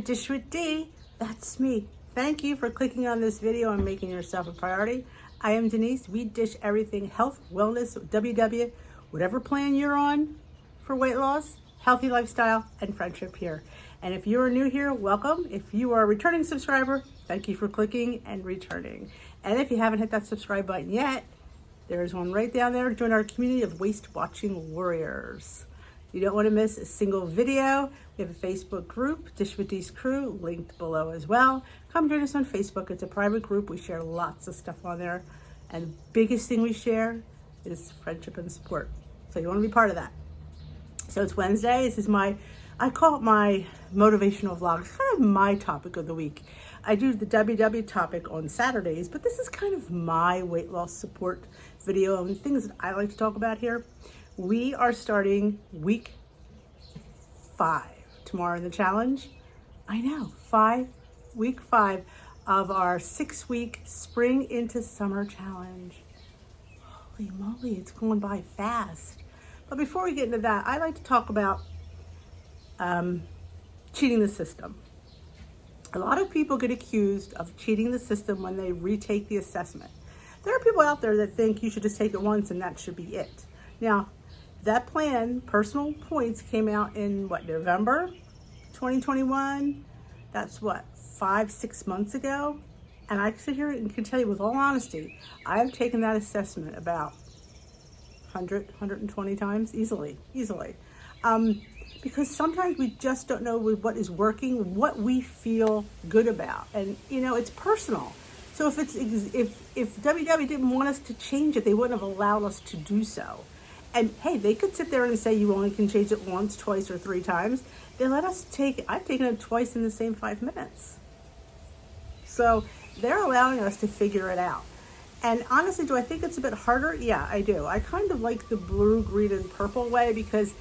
Dish with D. That's me. Thank you for clicking on this video and making yourself a priority. I am Denise. We dish everything health, wellness, WW, whatever plan you're on for weight loss, healthy lifestyle, and friendship here. And if you're new here, welcome. If you are a returning subscriber, thank you for clicking and returning. And if you haven't hit that subscribe button yet, there's one right down there. Join our community of waist watching warriors. You don't want to miss a single video. We have a Facebook group, Dish with D's Crew, linked below as well. Come join us on Facebook. It's a private group. We share lots of stuff on there. And the biggest thing we share is friendship and support. So you want to be part of that. So it's Wednesday. This is I call it my motivational vlog. It's kind of my topic of the week. I do the WW topic on Saturdays, but this is kind of my weight loss support video and things that I like to talk about here. We are starting week 5 tomorrow in the challenge. I know, week 5 of our 6-week spring into summer challenge. Holy moly, it's going by fast. But before we get into that, I like to talk about cheating the system. A lot of people get accused of cheating the system when they retake the assessment. There are people out there that think you should just take it once and that should be it. Now, that plan, Personal Points, came out in November 2021? That's 5-6 months ago. And I sit here and can tell you with all honesty, I've taken that assessment about 120 times, easily. Because sometimes we just don't know what is working, what we feel good about. And it's personal. So if WW didn't want us to change it, they wouldn't have allowed us to do so. And hey, they could sit there and say you only can change it once, twice, or 3 times. They let us I've taken it twice in the same 5 minutes. So they're allowing us to figure it out. And honestly, do I think it's a bit harder? Yeah, I do. I kind of like the blue, green, and purple way because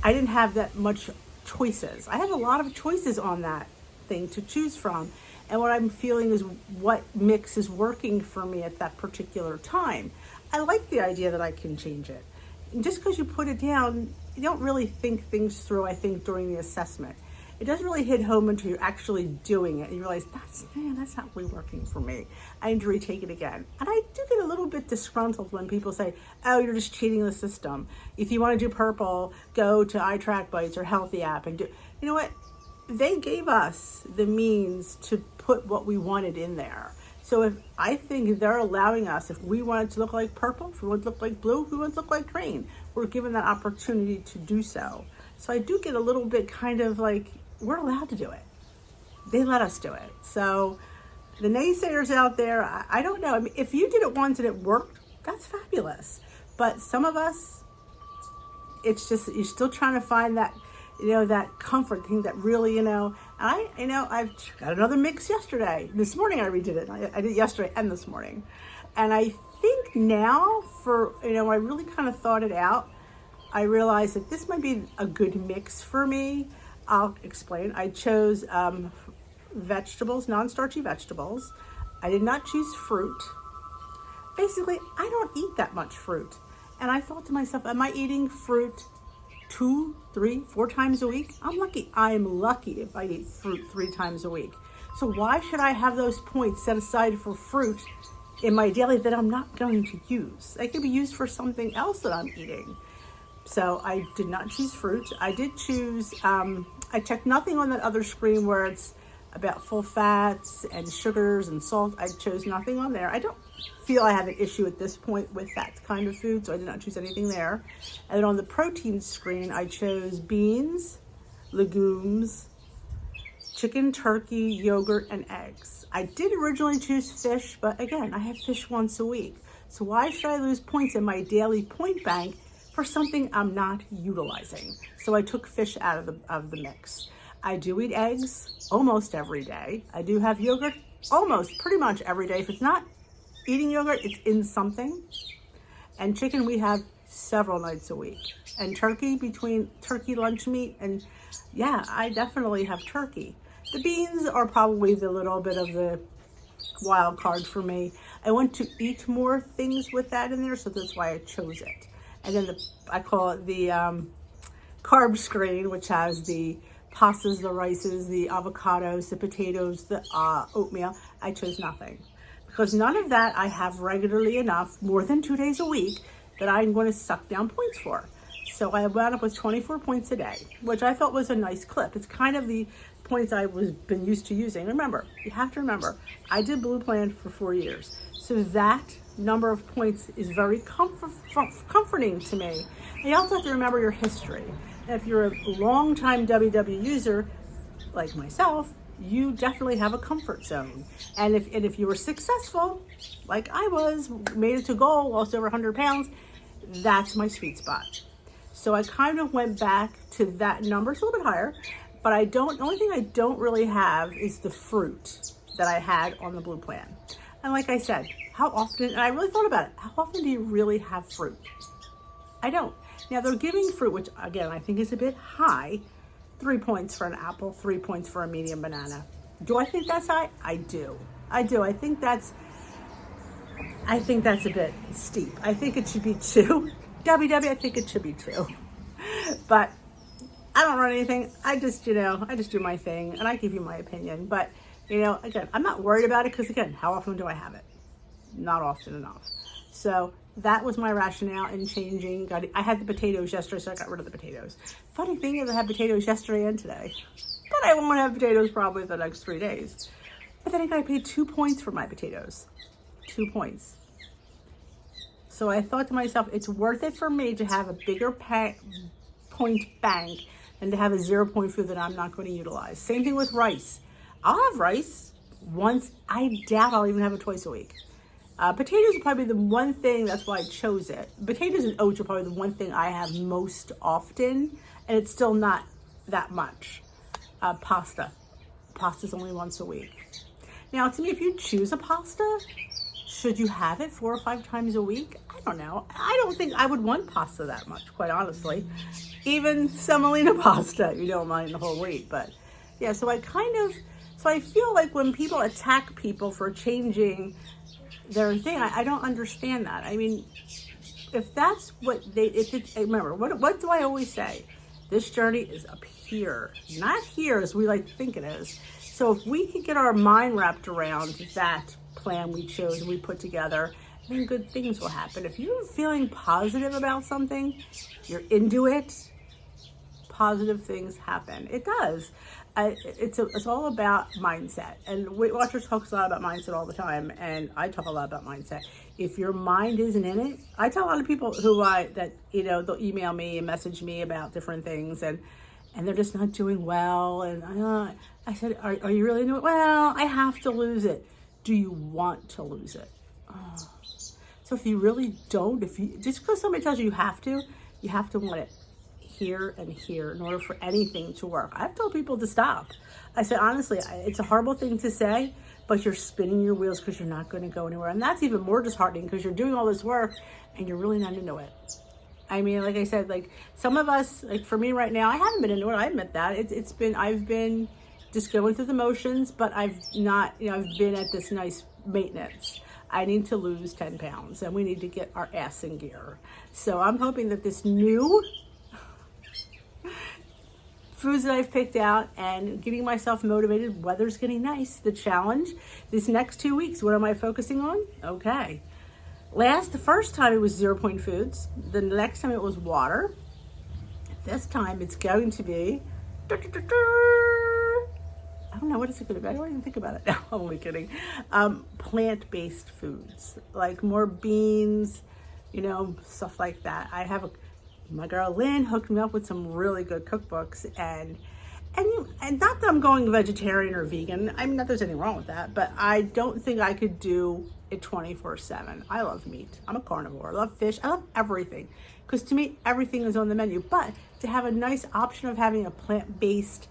I didn't have that much choices. I have a lot of choices on that thing to choose from. And what I'm feeling is what mix is working for me at that particular time. I like the idea that I can change it. And just because you put it down, you don't really think things through, I think, during the assessment. It doesn't really hit home until you're actually doing it and you realize, that's not really working for me. I need to retake it again. And I do get a little bit disgruntled when people say, oh, you're just cheating the system. If you want to do purple, go to iTrackBites or Healthy App and do, you know what? They gave us the means to put what we wanted in there. So if I think they're allowing us, if we want it to look like purple, if we want it to look like blue, if we want it to look like green, we're given that opportunity to do so. So I do get a little bit kind of like, we're allowed to do it. They let us do it. So the naysayers out there, I don't know. I mean, if you did it once and it worked, that's fabulous. But some of us, it's just, you're still trying to find that, that comfort thing that really, I've got another mix yesterday. This morning I redid it. I did it yesterday and this morning. And I think now I really kind of thought it out. I realized that this might be a good mix for me. I'll explain. I chose vegetables, non-starchy vegetables. I did not choose fruit. Basically, I don't eat that much fruit. And I thought to myself, am I eating fruit 2, 3, 4 times a week? I'm lucky. I'm lucky if I eat fruit 3 times a week. So why should I have those points set aside for fruit in my daily that I'm not going to use? They could be used for something else that I'm eating. So I did not choose fruit. I did choose, I checked nothing on that other screen where it's about full fats and sugars and salt. I chose nothing on there. I don't feel I have an issue at this point with that kind of food, so I did not choose anything there. And then on the protein screen, I chose beans, legumes, chicken, turkey, yogurt, and eggs. I did originally choose fish, but again, I have fish once a week. So why should I lose points in my daily point bank for something I'm not utilizing? So I took fish out of the mix. I do eat eggs almost every day. I do have yogurt almost pretty much every day. If it's not eating yogurt, it's in something. And chicken we have several nights a week. And turkey, between turkey lunch meat and yeah, I definitely have turkey. The beans are probably the little bit of the wild card for me. I want to eat more things with that in there, so that's why I chose it. And then I call it the carb screen, which has the pastas, the rices, the avocados, the potatoes, the oatmeal. I chose nothing. Because none of that I have regularly enough, more than 2 days a week, that I'm going to suck down points for. So I wound up with 24 points a day, which I felt was a nice clip. It's kind of the points I was been used to using. Remember, you have to remember, I did Blue Plan for 4 years. So that number of points is very comforting to me. And you also have to remember your history. And if you're a long-time WW user, like myself, you definitely have a comfort zone. And if you were successful, like I was, made it to goal, lost over 100 pounds, that's my sweet spot. So I kind of went back to that number. It's a little bit higher, but the only thing I don't really have is the fruit that I had on the Blue Plan. And like I said, how often, and I really thought about it, how often do you really have fruit? I don't. Now they're giving fruit, which again, I think is a bit high. 3 points for an apple, 3 points for a medium banana. Do I think that's high? I do. I think that's a bit steep. I think it should be 2. WW, I think it should be 2. But I don't run anything. I just do my thing and I give you my opinion. But, again, I'm not worried about it because, again, how often do I have it? Not often enough. So that was my rationale in changing. I had the potatoes yesterday, so I got rid of the potatoes. Funny thing is I had potatoes yesterday and today. But I won't have potatoes probably the next 3 days. But then I paid 2 points for my potatoes. 2 points. So I thought to myself, it's worth it for me to have a bigger point bank than to have a 0 point food that I'm not going to utilize. Same thing with rice. I'll have rice once. I doubt I'll even have it twice a week. Potatoes are probably the one thing, that's why I chose it. Potatoes and oats are probably the one thing I have most often, and it's still not that much. Pasta. Pasta's only once a week. Now, to me, if you choose a pasta, should you have it 4 or 5 times a week? I don't know. I don't think I would want pasta that much, quite honestly. Even semolina pasta, you don't mind the whole week. But yeah, so I feel like when people attack people for changing their thing, I don't understand that. I mean, if that's what remember, what do I always say? This journey is up here, not here as we like to think it is. So if we could get our mind wrapped around that plan we chose and we put together, then good things will happen. If you're feeling positive about something, you're into it, positive things happen. It does. It's all about mindset. And Weight Watchers talks a lot about mindset all the time, and I talk a lot about mindset. If your mind isn't in it, I tell a lot of people they'll email me and message me about different things, and they're just not doing well. And I said, are you really doing well? I have to lose it. Do you want to lose it? Oh. So if you really don't, just because somebody tells you have to want it here and here in order for anything to work. I've told people to stop. I said, honestly, it's a horrible thing to say, but you're spinning your wheels because you're not going to go anywhere. And that's even more disheartening because you're doing all this work and you're really not into it. I mean, like I said, like some of us, like for me right now, I haven't been into it. I admit that. I've been just going through the motions, but I've not, I've been at this nice maintenance. I need to lose 10 pounds and we need to get our ass in gear. So I'm hoping that this new foods that I've picked out and getting myself motivated, weather's getting nice, the challenge, these next 2 weeks, what am I focusing on? Okay. The first time it was 0 point foods. The next time it was water. This time it's going to be, I don't know, what is it going to be? I don't even think about it now. I'm only kidding. Plant-based foods, like more beans, stuff like that. My girl Lynn hooked me up with some really good cookbooks, and not that I'm going vegetarian or vegan. I mean, not that there's anything wrong with that, but I don't think I could do it 24/7. I love meat. I'm a carnivore. I love fish. I love everything, because to me, everything is on the menu. But to have a nice option of having a plant-based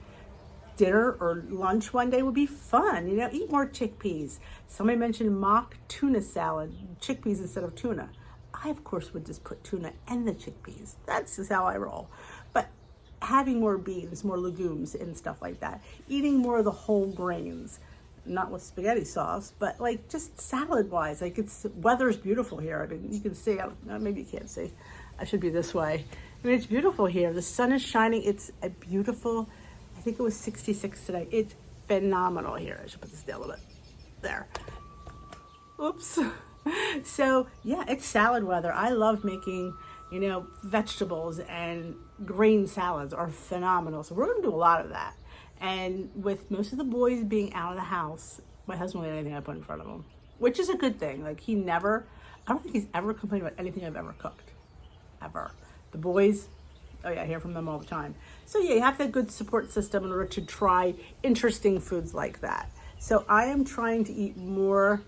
dinner or lunch one day would be fun. Eat more chickpeas. Somebody mentioned mock tuna salad, chickpeas instead of tuna. I, of course, would just put tuna and the chickpeas. That's just how I roll. But having more beans, more legumes and stuff like that. Eating more of the whole grains, not with spaghetti sauce, but like just salad-wise. Like weather's beautiful here. I mean, you can see, maybe you can't see. I should be this way. I mean, it's beautiful here. The sun is shining. It's a beautiful, I think it was 66 today. It's phenomenal. Here, I should put this down a little bit. There. Oops. So yeah, it's salad weather. I love making, vegetables, and grain salads are phenomenal. So we're going to do a lot of that. And with most of the boys being out of the house, my husband will eat anything I put in front of him, which is a good thing. Like I don't think he's ever complained about anything I've ever cooked, ever. The boys, oh yeah, I hear from them all the time. So yeah, you have to have a good support system in order to try interesting foods like that. So I am trying to eat more,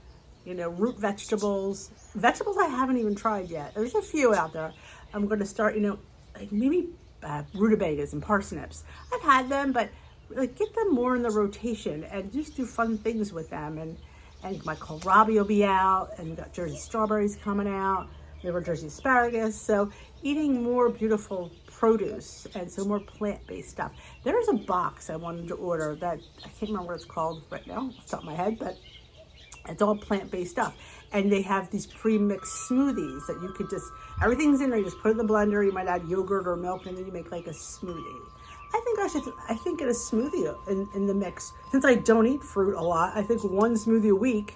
root vegetables I haven't even tried yet. There's a few out there. I'm going to start, like maybe rutabagas and parsnips. I've had them, but like get them more in the rotation and just do fun things with them. And my kohlrabi will be out, and we got Jersey strawberries coming out. We have our Jersey asparagus. So eating more beautiful produce and so more plant-based stuff. There's a box I wanted to order that I can't remember what it's called right now off the top of my head, but it's all plant-based stuff. And they have these pre-mixed smoothies that you could just, everything's in there. You just put it in the blender. You might add yogurt or milk, and then you make like a smoothie. I think get a smoothie in the mix. Since I don't eat fruit a lot, I think one smoothie a week.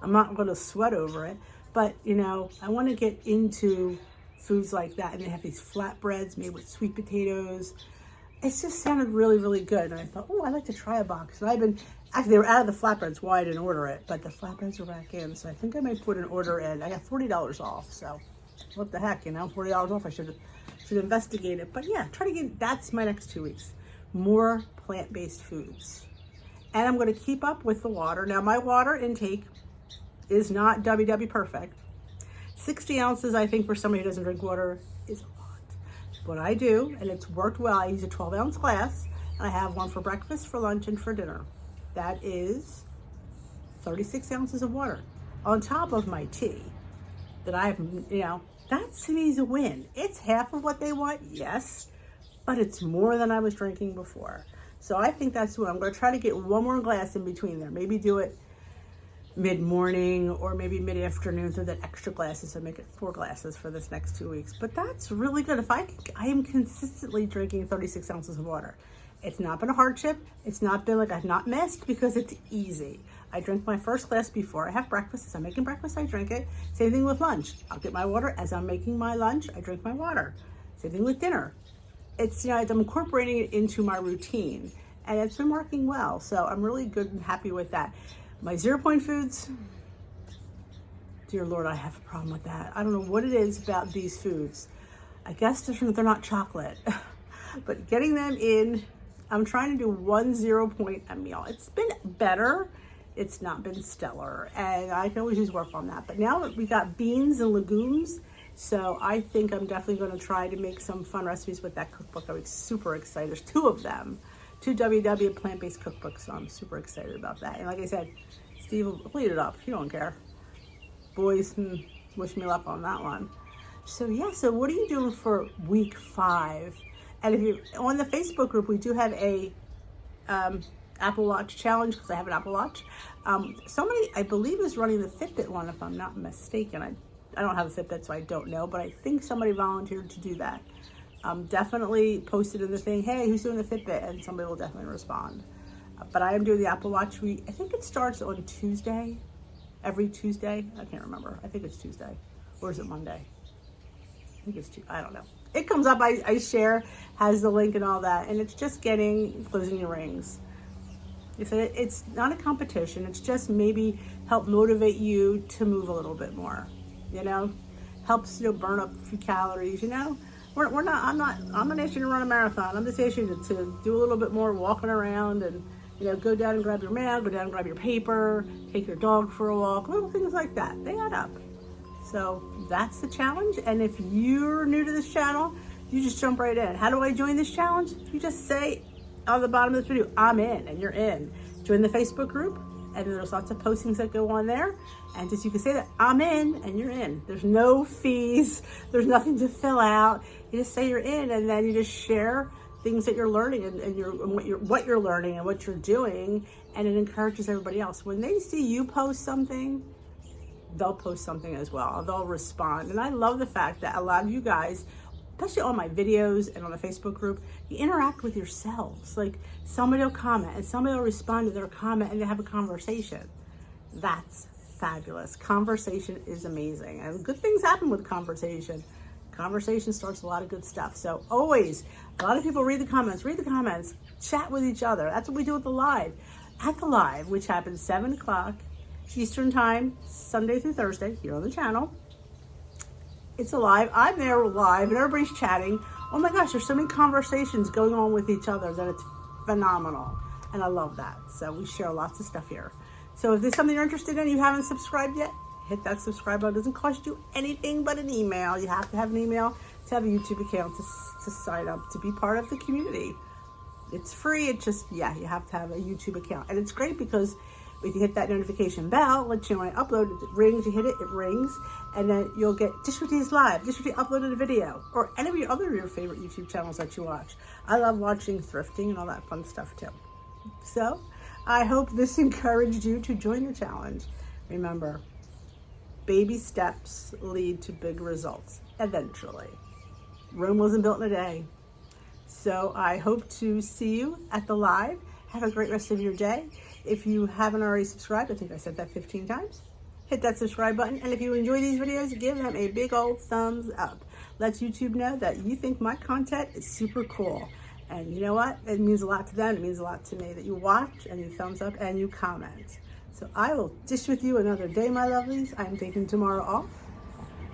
I'm not going to sweat over it. But, I want to get into foods like that. And they have these flatbreads made with sweet potatoes. It just sounded really, really good. And I thought, I'd like to try a box. And actually, they were out of the flatbreads. Why I didn't order it. But the flatbreads are back in. So I think I might put an order in. I got $40 off. So what the heck, $40 off. I should investigate it. But yeah, that's my next 2 weeks. More plant-based foods. And I'm going to keep up with the water. Now, my water intake is not WW perfect. 60 ounces, I think, for somebody who doesn't drink water is a lot. What I do, and it's worked well, I use a 12-ounce glass, and I have one for breakfast, for lunch, and for dinner. That is 36 ounces of water on top of my tea that I've, that to me is a win. It's half of what they want, yes, but it's more than I was drinking before. So I think that's what I'm going to try to get one more glass in between there. Maybe do it mid-morning or maybe mid-afternoon, so that extra glasses, so make it 4 glasses for this next 2 weeks. But that's really good. I am consistently drinking 36 ounces of water. It's not been a hardship. It's not been like I've not missed, because it's easy. I drink my first glass before I have breakfast. As I'm making breakfast, I drink it. Same thing with lunch. I'll get my water. As I'm making my lunch, I drink my water. Same thing with dinner. It's, I'm incorporating it into my routine, and it's been working well. So I'm really good and happy with that. My 0 point foods, dear Lord, I have a problem with that. I don't know what it is about these foods. I guess they're not chocolate, but getting them in, I'm trying to do 1 0 point a meal. It's been better. It's not been stellar, and I can always use work on that. But now we got beans and legumes, so I think I'm definitely going to try to make some fun recipes with that cookbook. I'm super excited. There's 2 of them. 2 WW plant-based cookbooks, so I'm super excited about that. And like I said, Steve will eat it up. He don't care. Boys, wish me luck on that one. So yeah, so what are you doing for week 5? And if you're on the Facebook group, we do have a Apple Watch challenge, because I have an Apple Watch. Somebody, I believe, is running the Fitbit one, if I'm not mistaken. I don't have a Fitbit, so I don't know, but I think somebody volunteered to do that. Definitely posted in the thing, hey, who's doing the Fitbit? And somebody will definitely respond. But I am doing the Apple Watch. I think it starts on Tuesday, every Tuesday. I can't remember. I think it's Tuesday. Or is it Monday? I think it's Tuesday. I don't know. It comes up, I share, has the link and all that. And it's just closing your rings. It's not a competition. It's just maybe help motivate you to move a little bit more. Helps burn up a few calories, I'm not asking you to run a marathon. I'm just asking you to do a little bit more walking around and, go down and grab your mail, go down and grab your paper, take your dog for a walk, little things like that. They add up. So that's the challenge. And if you're new to this channel, you just jump right in. How do I join this challenge? You just say on the bottom of this video, I'm in, and you're in. Join the Facebook group, and there's lots of postings that go on there. And just you can say that I'm in, and you're in. There's no fees. There's nothing to fill out. You just say you're in, and then you just share things that you're learning and what you're learning and what you're doing, and it encourages everybody else. When they see you post something, they'll post something as well. They'll respond. And I love the fact that a lot of you guys especially on my videos and on the Facebook group, you interact with yourselves. Like somebody will comment and somebody will respond to their comment and they have a conversation. That's fabulous. Conversation is amazing, and good things happen with conversation. Conversation starts a lot of good stuff. So always, a lot of people read the comments, chat with each other. That's what we do at the live. At the live, which happens 7 o'clock Eastern time, Sunday through Thursday, here on the channel. It's a live. I'm there live, and everybody's chatting. Oh my gosh, there's so many conversations going on with each other that it's phenomenal. And I love that. So we share lots of stuff here. So if there's something you're interested in, you haven't subscribed yet, hit that subscribe button. It doesn't cost you anything but an email. You have to have an email to have a YouTube account to sign up to be part of the community. It's free. It's just, yeah, you have to have a YouTube account. And it's great because if you hit that notification bell, let you know when I upload, it rings, you hit it, it rings, and then you'll get Dish with D's Live, Dish with D uploaded a video, or any of your favorite YouTube channels that you watch. I love watching thrifting and all that fun stuff too. So I hope this encouraged you to join the challenge. Remember, baby steps lead to big results eventually. Rome wasn't built in a day. So I hope to see you at the live. Have a great rest of your day. If you haven't already subscribed, I think I said that 15 times, hit that subscribe button. And if you enjoy these videos, give them a big old thumbs up. Let YouTube know that you think my content is super cool. And you know what? It means a lot to them. It means a lot to me that you watch and you thumbs up and you comment. So I will dish with you another day, my lovelies. I'm taking tomorrow off.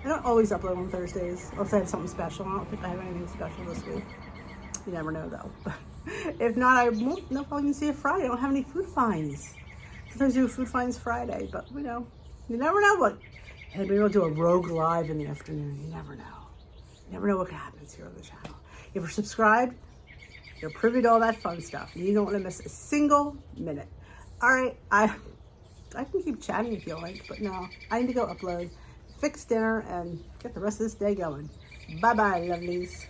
I don't always upload on Thursdays unless I have something special. I don't think I have anything special this week. You never know though. If not, I won't know if I can see it Friday. I don't have any food finds. Sometimes I do food finds Friday, but you know, you never know what. Hey, maybe we'll do a rogue live in the afternoon. You never know. You never know what happens here on the channel. If you're subscribed, you're privy to all that fun stuff. And you don't want to miss a single minute. All right, I can keep chatting if you like, but no, I need to go upload, fix dinner, and get the rest of this day going. Bye-bye, lovelies.